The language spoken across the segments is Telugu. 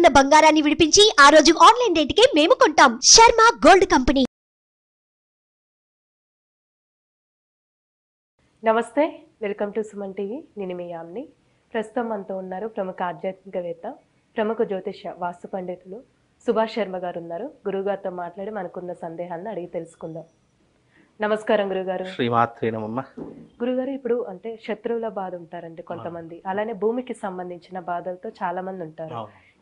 ఉన్న బంగారాన్ని విడిపించి ఆ రోజు ఆన్లైన్ రేటుకే మేము కొంటాం. Sharma gold company. నమస్తే, వెల్కమ్ టు సుమన్ టీవీ. నేను మీ యామ్ని. ప్రస్తుతం మనతో ఉన్నారు ప్రముఖ ఆధ్యాత్మికవేత్త, ప్రముఖ జ్యోతిష వాస్తు పండితులు సుభాష్ శర్మ గారు ఉన్నారు. గురుగారితో మాట్లాడి మనకున్న సందేహాలను అడిగి తెలుసుకుందాం. నమస్కారం గురుగారు. శ్రీమాత్రే నమః. గురుగారు, ఇప్పుడు అంటే శత్రువుల బాధ ఉంటారండి కొంతమంది, అలానే భూమికి సంబంధించిన బాధలతో చాలా మంది ఉంటారు.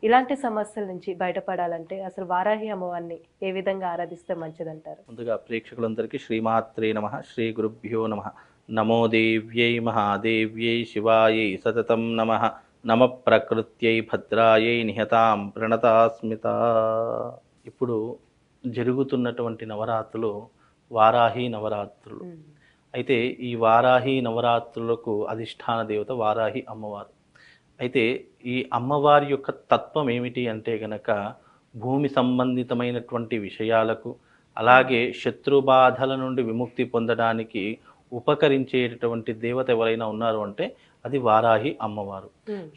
ఇలాంటి సమస్యల నుంచి బయటపడాలంటే అసలు వారాహి అమ్మవారిని ఏ విధంగా ఆరాధిస్తే మంచిదంటారు? ముందుగా ప్రేక్షకులందరికీ శ్రీమాత్రే నమః, శ్రీ గురుభ్యో నమః. నమో దేవ్యై మహాదేవ్యై శివాయై సతతం నమః. నమ ప్రకృత్యై భద్రాయై నిహతాం ప్రణతాస్మిత. ఇప్పుడు జరుగుతున్నటువంటి నవరాత్రులు వారాహి నవరాత్రులు. అయితే ఈ వారాహి నవరాత్రులకు అధిష్టాన దేవత వారాహి అమ్మవారు. అయితే ఈ అమ్మవారి యొక్క తత్వం ఏమిటి అంటే గనక భూమి సంబంధితమైనటువంటి విషయాలకు, అలాగే శత్రుబాధల నుండి విముక్తి పొందడానికి ఉపకరించేటటువంటి దేవత ఎవరైనా ఉన్నారు అంటే అది వారాహి అమ్మవారు.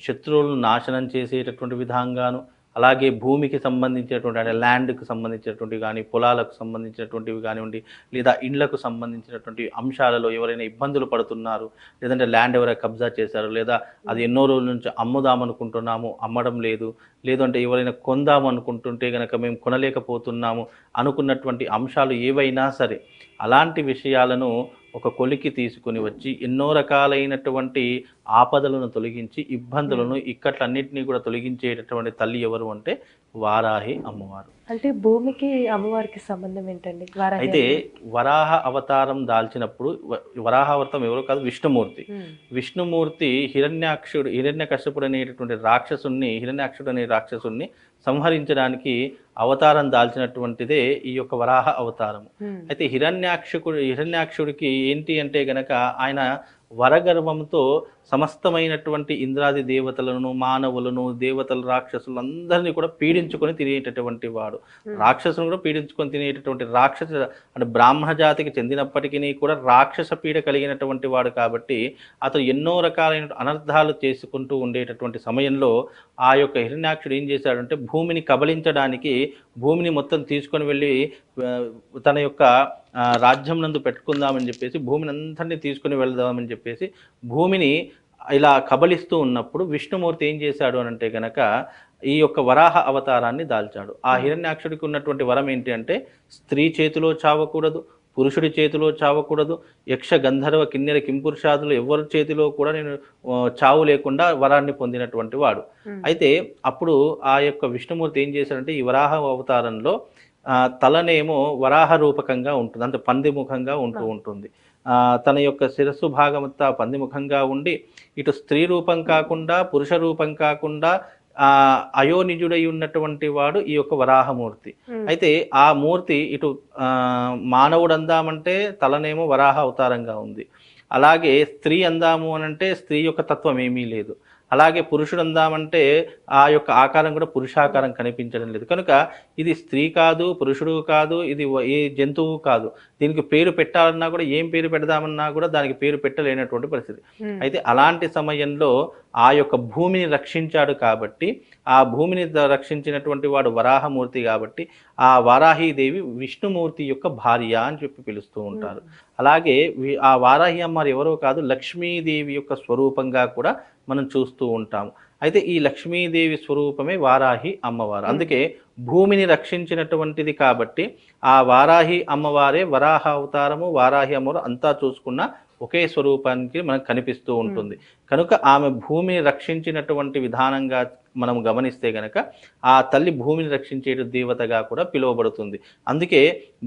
శత్రువులను నాశనం చేసేటటువంటి విధంగాను, అలాగే భూమికి సంబంధించినటువంటి అంటే ల్యాండ్కి సంబంధించినటువంటివి కానీ, పొలాలకు సంబంధించినటువంటివి కానివ్వండి, లేదా ఇండ్లకు సంబంధించినటువంటి అంశాలలో ఎవరైనా ఇబ్బందులు పడుతున్నారు, లేదంటే ల్యాండ్ ఎవరైనా కబ్జా చేశారు, లేదా అది ఎన్నో రోజుల నుంచి అమ్ముదామనుకుంటున్నాము అమ్మడం లేదు, లేదంటే ఎవరైనా కొందాము అనుకుంటుంటే కనుక మేము కొనలేకపోతున్నాము అనుకున్నటువంటి అంశాలు ఏవైనా సరే, అలాంటి విషయాలను ఒక కొలికి తీసుకుని వచ్చి ఎన్నో రకాలైనటువంటి ఆపదలను తొలగించి ఇబ్బందులను ఇక్కట్లన్నింటినీ కూడా తొలగించేటటువంటి తల్లి ఎవరు అంటే వారాహి అమ్మవారు. అంటే భూమికి అమ్మవారికి సంబంధం ఏంటండి? అయితే వరాహ అవతారం దాల్చినప్పుడు, వరాహ అవతారం ఎవరో కాదు, విష్ణుమూర్తి. విష్ణుమూర్తి హిరణ్యకశ్యపుడు అనేటటువంటి హిరణ్యాక్షుడు అనే రాక్షసుడిని సంహరించడానికి అవతారం దాల్చినటువంటిదే ఈ యొక్క వరాహ అవతారము. అయితే హిరణ్యాక్షుడికి ఏంటి అంటే గనక ఆయన వరగర్వంతో సమస్తమైనటువంటి ఇంద్రాది దేవతలను, మానవులను, దేవతలు, రాక్షసులు అందరినీ కూడా పీడించుకొని తినేటటువంటి వాడు. రాక్షసులను కూడా పీడించుకొని తినేటటువంటి అంటే బ్రాహ్మణ జాతికి చెందినప్పటికీ కూడా రాక్షస పీడ కలిగినటువంటి వాడు కాబట్టి అతను ఎన్నో రకాలైన అనర్థాలు చేసుకుంటూ ఉండేటటువంటి సమయంలో ఆ యొక్క హిరణ్యాక్షుడు ఏం చేశాడంటే భూమిని కబళించడానికి భూమిని మొత్తం తీసుకొని వెళ్ళి తన యొక్క రాజ్యం నందు పెట్టుకుందామని చెప్పేసి భూమిని అంతటినీ తీసుకుని వెళ్దామని చెప్పేసి భూమిని ఇలా కబలిస్తూ ఉన్నప్పుడు విష్ణుమూర్తి ఏం చేశాడు అని అంటే కనుక ఈ యొక్క వరాహ అవతారాన్ని దాల్చాడు. ఆ హిరణ్యాక్షుడికి ఉన్నటువంటి వరం ఏంటి అంటే స్త్రీ చేతిలో చావకూడదు, పురుషుడి చేతిలో చావకూడదు, యక్ష గంధర్వ కిన్నెర కింపురుషాదులు ఎవరి చేతిలో కూడా నేను చావు లేకుండా వరాన్ని పొందినటువంటి వాడు. అయితే అప్పుడు ఆ యొక్క విష్ణుమూర్తి ఏం చేశాడంటే ఈ వరాహ అవతారంలో తలనేమో వరాహ రూపకంగా ఉంటుంది, అంటే పందిముఖంగా ఉంటుంది. తన యొక్క శిరస్సు భాగమంతా పందిముఖంగా ఉండి ఇటు స్త్రీ రూపం కాకుండా పురుష రూపం కాకుండా అయోనిజుడై ఉన్నటువంటి వాడు ఈ యొక్క వరాహమూర్తి. అయితే ఆ మూర్తి ఇటు మానవుడు అందామంటే తలనేమో వరాహ అవతారంగా ఉంది, అలాగే స్త్రీ అందాము అనంటే స్త్రీ యొక్క తత్వం ఏమీ లేదు, అలాగే పురుషుడు అందామంటే ఆ యొక్క ఆకారం కూడా పురుషాకారం కనిపించడం లేదు. కనుక ఇది స్త్రీ కాదు, పురుషుడు కాదు, ఇది ఏ జంతువు కాదు. దీనికి పేరు పెట్టాలన్నా కూడా ఏం పేరు పెడదామన్నా కూడా దానికి పేరు పెట్టలేనటువంటి పరిస్థితి. అయితే అలాంటి సమయంలో ఆ యొక్క భూమిని రక్షించాడు కాబట్టి, ఆ భూమిని రక్షించినటువంటి వాడు వరాహమూర్తి కాబట్టి ఆ వారాహీదేవి విష్ణుమూర్తి యొక్క భార్య అని చెప్పి పిలుస్తూ ఉంటారు. అలాగే ఆ వారాహి అమ్మారు ఎవరో కాదు, లక్ష్మీదేవి యొక్క స్వరూపంగా కూడా మనం చూస్తూ ఉంటాము. అయితే ఈ లక్ష్మీదేవి స్వరూపమే వారాహి అమ్మవారు. అందుకే భూమిని రక్షించినటువంటిది కాబట్టి ఆ వారాహి అమ్మవారే వరాహ అవతారము, వారాహి అమ్మవారు అంతా చూసుకున్న ఒకే స్వరూపానికి మనకు కనిపిస్తూ ఉంటుంది. కనుక ఆమె భూమిని రక్షించినటువంటి విధానంగా మనం గమనిస్తే గనక ఆ తల్లి భూమిని రక్షించే దేవతగా కూడా పిలువబడుతుంది. అందుకే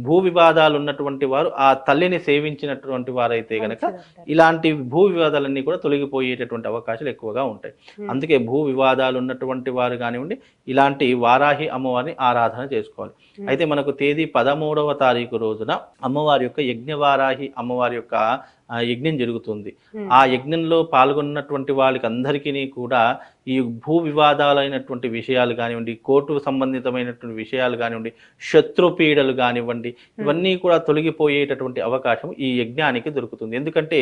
భూ వివాదాలు ఉన్నటువంటి వారు ఆ తల్లిని సేవించినటువంటి వారైతే గనక ఇలాంటి భూ వివాదాలన్నీ కూడా తొలగిపోయేటటువంటి అవకాశాలు ఎక్కువగా ఉంటాయి. అందుకే భూ వివాదాలు ఉన్నటువంటి వారు కానివ్వండి ఇలాంటి వారాహి అమ్మవారిని ఆరాధన చేసుకోవాలి. అయితే మనకు తేదీ 13వ తారీఖు రోజున అమ్మవారి యొక్క యజ్ఞవారాహి అమ్మవారి యొక్క యజ్ఞం జరుగుతుంది. ఆ యజ్ఞంలో పాల్గొన్నటువంటి వాళ్ళకి అందరికీ కూడా ఈ భూ వివాదాలైనటువంటి విషయాలు కానివ్వండి, కోర్టు సంబంధితమైనటువంటి విషయాలు కానివ్వండి, శత్రుపీడలు కానివ్వండి, ఇవన్నీ కూడా తొలగిపోయేటటువంటి అవకాశం ఈ యజ్ఞానికి దొరుకుతుంది. ఎందుకంటే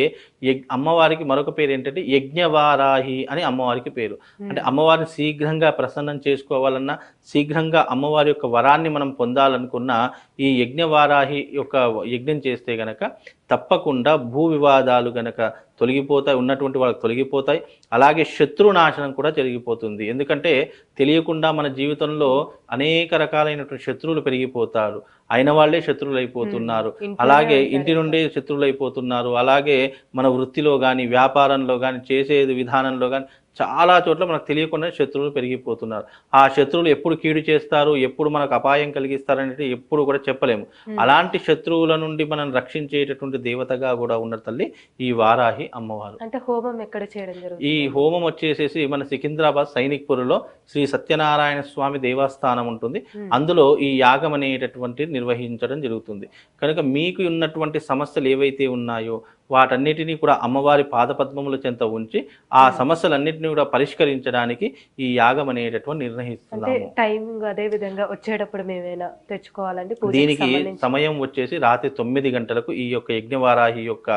అమ్మవారికి మరొక పేరు ఏంటంటే యజ్ఞవారాహి అని అమ్మవారికి పేరు. అంటే అమ్మవారిని శీఘ్రంగా ప్రసన్నం చేసుకోవాలన్నా, శీఘ్రంగా అమ్మవారి యొక్క వరాన్ని మనం పొందాలనుకున్నా ఈ యజ్ఞవారాహి యొక్క యజ్ఞం చేస్తే గనక తప్పకుండా భూ వివాదాలు గనక తొలగిపోతాయి, ఉన్నటువంటి వాళ్ళకి తొలగిపోతాయి. అలాగే శత్రునాశనం కూడా జరిగిపోతుంది. ఎందుకంటే తెలియకుండా మన జీవితంలో అనేక రకాలైనటువంటి శత్రువులు పెరిగిపోతారు, అయిన వాళ్ళే శత్రువులు అయిపోతున్నారు. అలాగే ఇంటి నుండే శత్రువులు అయిపోతున్నారు. అలాగే మన వృత్తిలో కానీ, వ్యాపారంలో కానీ, చేసే విధానంలో కానీ చాలా చోట్ల మనకు తెలియకుండా శత్రువులు పెరిగిపోతున్నారు. ఆ శత్రువులు ఎప్పుడు కీడు చేస్తారు, ఎప్పుడు మనకు అపాయం కలిగిస్తారనేది ఎప్పుడు కూడా చెప్పలేము. అలాంటి శత్రువుల నుండి మనం రక్షించేటటువంటి దేవతగా కూడా ఉన్న తల్లి ఈ వారాహి అమ్మవారు. అంటే హోమం ఎక్కడ చేయడం జరుగుతుంది? ఈ హోమం వచ్చేసేసి మన సికింద్రాబాద్ సైనిక్పురిలో శ్రీ సత్యనారాయణ స్వామి దేవస్థానం ఉంటుంది. అందులో ఈ యాగం అనేటటువంటి నిర్వహించడం జరుగుతుంది. కనుక మీకు ఉన్నటువంటి సమస్యలు ఏవైతే ఉన్నాయో వాటన్నిటినీ కూడా అమ్మవారి పాదపద్మముల చెంత ఉంచి ఆ సమస్యలన్నిటిని కూడా పరిష్కరించడానికి ఈ యాగం అనేటటువంటి నిర్ణయిస్తున్నాము. టైమింగ్ అదే విధంగా వచ్చేటప్పుడు మేమైనా తెచ్చుకోవాలండి. దీనికి సమయం వచ్చేసి రాత్రి 9 గంటలకు ఈ యొక్క యజ్ఞవారాహి యొక్క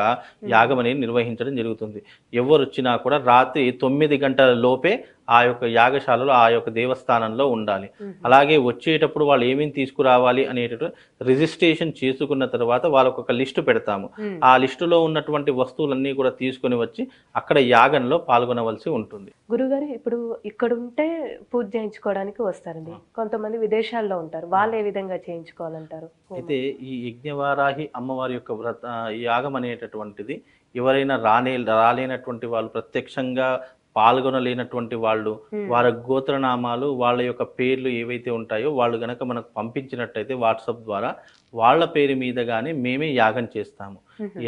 యాగం అనేది నిర్వహించడం జరుగుతుంది. ఎవరు వచ్చినా కూడా రాత్రి 9 గంటల లోపే ఆ యొక్క యాగశాలలో ఆ యొక్క దేవస్థానంలో ఉండాలి. అలాగే వచ్చేటప్పుడు వాళ్ళు ఏమేమి తీసుకురావాలి అనేటటువంటి రిజిస్ట్రేషన్ చేసుకున్న తర్వాత వాళ్ళకు ఒక లిస్టు పెడతాము. ఆ లిస్టులో ఉన్నటువంటి వస్తువులన్నీ కూడా తీసుకొని వచ్చి అక్కడ యాగంలో పాల్గొనవలసి ఉంటుంది. గురుగారు, ఇప్పుడు ఇక్కడ ఉంటే పూజ చేయించుకోవడానికి వస్తారండి, కొంతమంది విదేశాల్లో ఉంటారు, వాళ్ళు ఏ విధంగా చేయించుకోవాలంటారు? అయితే ఈ యజ్ఞవారాహి అమ్మవారి యొక్క యాగం అనేటటువంటిది ఎవరైనా రాలేనటువంటి వాళ్ళు, ప్రత్యక్షంగా పాల్గొనలేనటువంటి వాళ్ళు, వారి గోత్రనామాలు, వాళ్ళ యొక్క పేర్లు ఏవైతే ఉంటాయో వాళ్ళు గనక మనకు పంపించినట్టయితే వాట్సాప్ ద్వారా వాళ్ళ పేరు మీద కానీ మేమే యాగం చేస్తాము.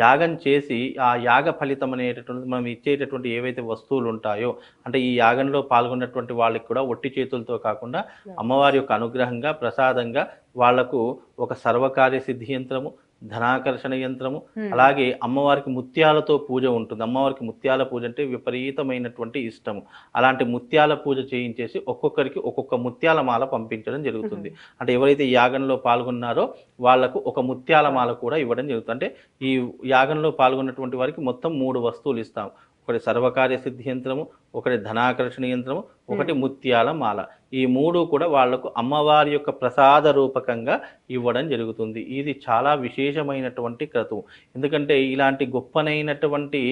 యాగం చేసి ఆ యాగ ఫలితం అనేటటువంటి మనం ఇచ్చేటటువంటి ఏవైతే వస్తువులు ఉంటాయో, అంటే ఈ యాగంలో పాల్గొన్నటువంటి వాళ్ళకి కూడా ఒట్టి చేతులతో కాకుండా అమ్మవారి యొక్క అనుగ్రహంగా ప్రసాదంగా వాళ్లకు ఒక సర్వకార్య సిద్ధి యంత్రము, ధనాకర్షణ యంత్రము, అలాగే అమ్మవారికి ముత్యాలతో పూజ ఉంటుంది. అమ్మవారికి ముత్యాల పూజ అంటే విపరీతమైనటువంటి ఇష్టము. అలాంటి ముత్యాల పూజ చేయించేసి ఒక్కొక్కరికి ఒక్కొక్క ముత్యాల మాల పంపించడం జరుగుతుంది. అంటే ఎవరైతే యాగంలో పాల్గొన్నారో వాళ్లకు ఒక ముత్యాల మాల కూడా ఇవ్వడం జరుగుతుంది. అంటే ఈ యాగంలో పాల్గొన్నటువంటి వారికి మొత్తం 3 వస్తువులు ఇస్తాం. ఒకటి సర్వకార్య సిద్ధి యంత్రము, ఒకటి ధనాకర్షణ యంత్రము, ఒకటి ముత్యాల మాల. ఈ 3 కూడా వాళ్లకు అమ్మవారి యొక్క ప్రసాద రూపకంగా ఇవ్వడం జరుగుతుంది. ఇది చాలా విశేషమైనటువంటి క్రతువు. ఎందుకంటే ఇలాంటి గొప్పనైనటువంటి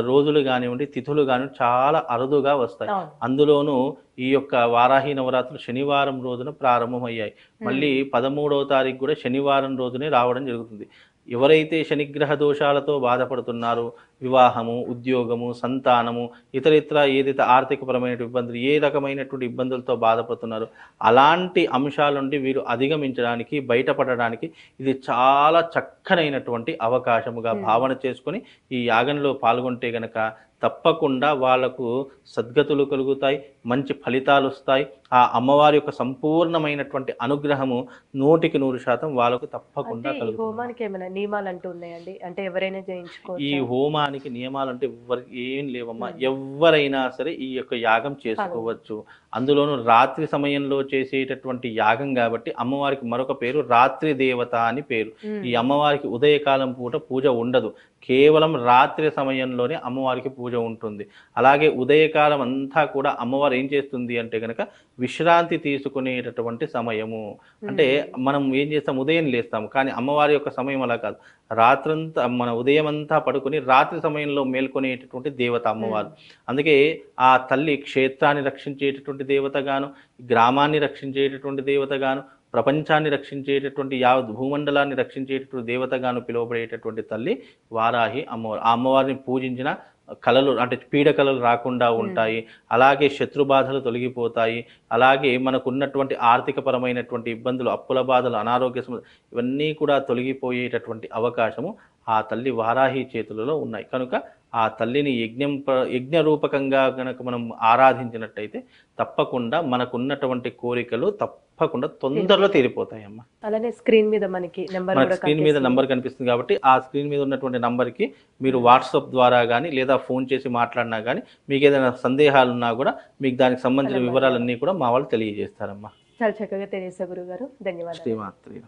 రోజులు కానివ్వండి, తిథులు కానివ్వండి చాలా అరుదుగా వస్తాయి. అందులోనూ ఈ యొక్క వారాహి నవరాత్రులు శనివారం రోజున ప్రారంభమయ్యాయి. మళ్ళీ 13వ తారీఖు కూడా శనివారం రోజునే రావడం జరుగుతుంది. ఎవరైతే శనిగ్రహ దోషాలతో బాధపడుతున్నారో, వివాహము, ఉద్యోగము, సంతానము, ఇతరితర ఏదైతే ఆర్థికపరమైన ఇబ్బందులు, ఏ రకమైనటువంటి ఇబ్బందులతో బాధపడుతున్నారో అలాంటి అంశాల నుండి వీరు అధిగమించడానికి, బయటపడడానికి ఇది చాలా చక్కనైనటువంటి అవకాశముగా భావన చేసుకొని ఈ యాగంలో పాల్గొంటే గనక తప్పకుండా వాళ్లకు సద్గతులు కలుగుతాయి, మంచి ఫలితాలు వస్తాయి. ఆ అమ్మవారి యొక్క సంపూర్ణమైనటువంటి అనుగ్రహము 100% వాళ్ళకు తప్పకుండా కలుగుతుంది. హోమానికి ఏమైనా నియమాలు అంటూ ఉన్నాయండి? అంటే ఎవరైనా చేయించుకోవచ్చు? ఈ హోమానికి నియమాలు అంటే ఏం లేవమ్మా. ఎవరైనా సరే ఈ యొక్క యాగం చేసుకోవచ్చు. అందులోనూ రాత్రి సమయంలో చేసేటటువంటి యాగం కాబట్టి అమ్మవారికి మరొక పేరు రాత్రి దేవత అని పేరు. ఈ అమ్మవారికి ఉదయకాలం పూట పూజ ఉండదు. కేవలం రాత్రి సమయంలోనే అమ్మవారికి పూజ ఉంటుంది. అలాగే ఉదయకాలం అంతా కూడా అమ్మవారు ఏం చేస్తుంది అంటే కనుక విశ్రాంతి తీసుకునేటటువంటి సమయము. అంటే మనం ఏం చేస్తాం, ఉదయం లేస్తాము, కానీ అమ్మవారి యొక్క సమయం అలా కాదు. రాత్రంతా మన ఉదయం అంతా పడుకొని రాత్రి సమయంలో మేల్కొనేటటువంటి దేవత అమ్మవారు. అందుకే ఆ తల్లి క్షేత్రాన్ని రక్షించేటటువంటి దేవతగాను, గ్రామాన్ని రక్షించేటటువంటి దేవతగాను, ప్రపంచాన్ని రక్షించేటటువంటి యావత్ భూమండలాన్ని రక్షించేటటువంటి దేవతగాను పిలువబడేటటువంటి తల్లి వారాహి అమ్మవారు. ఆ అమ్మవారిని పూజించిన కళలు అంటే పీడకలలు రాకుండా ఉంటాయి. అలాగే శత్రుబాధలు తొలగిపోతాయి. అలాగే మనకున్నటువంటి ఆర్థికపరమైనటువంటి ఇబ్బందులు, అప్పుల బాధలు, అనారోగ్య ఇవన్నీ కూడా తొలగిపోయేటటువంటి అవకాశము ఆ తల్లి వారాహి చేతులలో ఉన్నాయి. కనుక ఆ తల్లిని యజ్ఞ రూపకంగా కనుక మనం ఆరాధించినట్టయితే తప్పకుండా మనకున్నటువంటి కోరికలు తప్పకుండా తొందరలో తీరిపోతాయమ్మా. అలానే స్క్రీన్ మీద మనకి నెంబర్ మనకి కూడా స్క్రీన్ మీద నంబర్ కనిపిస్తుంది కాబట్టి ఆ స్క్రీన్ మీద ఉన్నటువంటి నంబర్కి మీరు వాట్సాప్ ద్వారా కానీ లేదా ఫోన్ చేసి మాట్లాడినా కానీ మీకు ఏదైనా సందేహాలు ఉన్నా కూడా మీకు దానికి సంబంధించిన వివరాలన్నీ కూడా మా వాళ్ళు తెలియజేస్తారమ్మా. చాలా చక్కగా తెలియజేశారు గురుగారు. ధన్యవాదాలు. శ్రీమాత్రి.